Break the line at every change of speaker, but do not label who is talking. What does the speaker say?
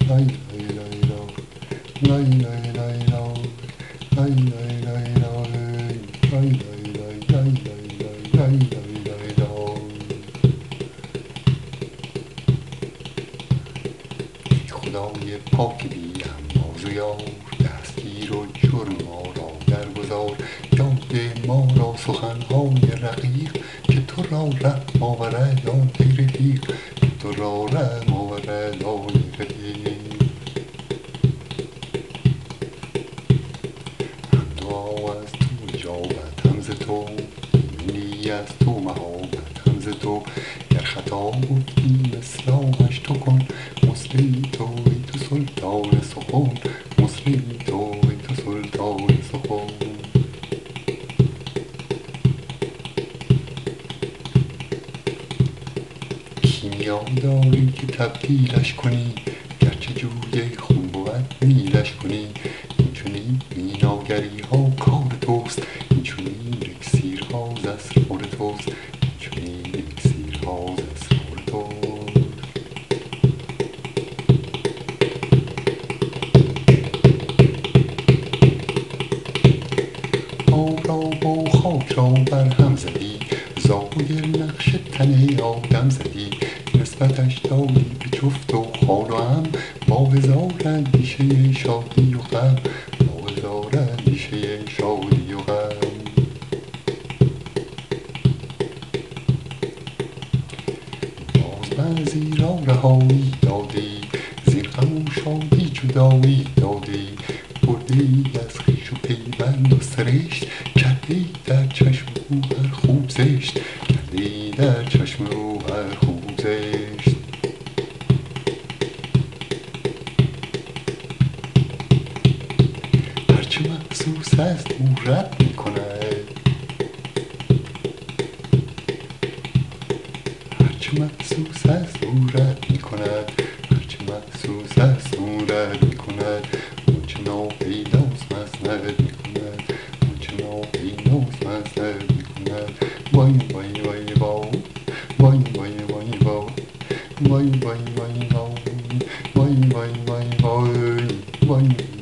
lay lay lay lo, lay lay lay lo, lay lay lay lo, lay lay lay lay lay lay lay lay lo. خدای پاک بی هماز و یار، دستگیر و جرم ما را درگذار. یاد ما را سخنهای رقیق، که تو را رحم آورد آن تیر تیغ، که تو را رحم آورد آن تیر تیغ. هم دعا از تو اجابت، هم ز تو ایمنی، از تو مهابت، هم ز تو. گر خطا گفتیم اصلاحش تو کن، مسلم توی تو سلطان سخن، مسلم توی تو سلطان سخن. کیمیا داری که تبدیلش کنی، گرچه جوی خون بود میلش کنی. اینچنین میناگری ها کار توست، اینچنین اکسیرها ز اسرار توست، اینچنین اکسیرها ز اسرار توست. آب را با خاک را بر هم زدی، زاویه نقش تن آدم زدی. نسبتش دادی به جفت و خال و هم، با هزار اندیشه شادی و غم، با هزار اندیشه شادی و غم. باز بعضی را رهایی دادی، زین غم و شادی جدایی دادی. بردی از خویش و پیوند و سرشت، کردی در چشم او هر خوب زشت، کردی در چشم او هر خوب زشت. هرچه محسوس است او رد میکند، هرچه محسوس است او رد میکند، هرچه محسوس است او رد میکند. آنچه ناپیداست مسند میکند، آنچه ناپیداست مسند میکند. وای وای وای وای، وای وای وای وای، وای وای وای وای، وای وای وای وای، وای.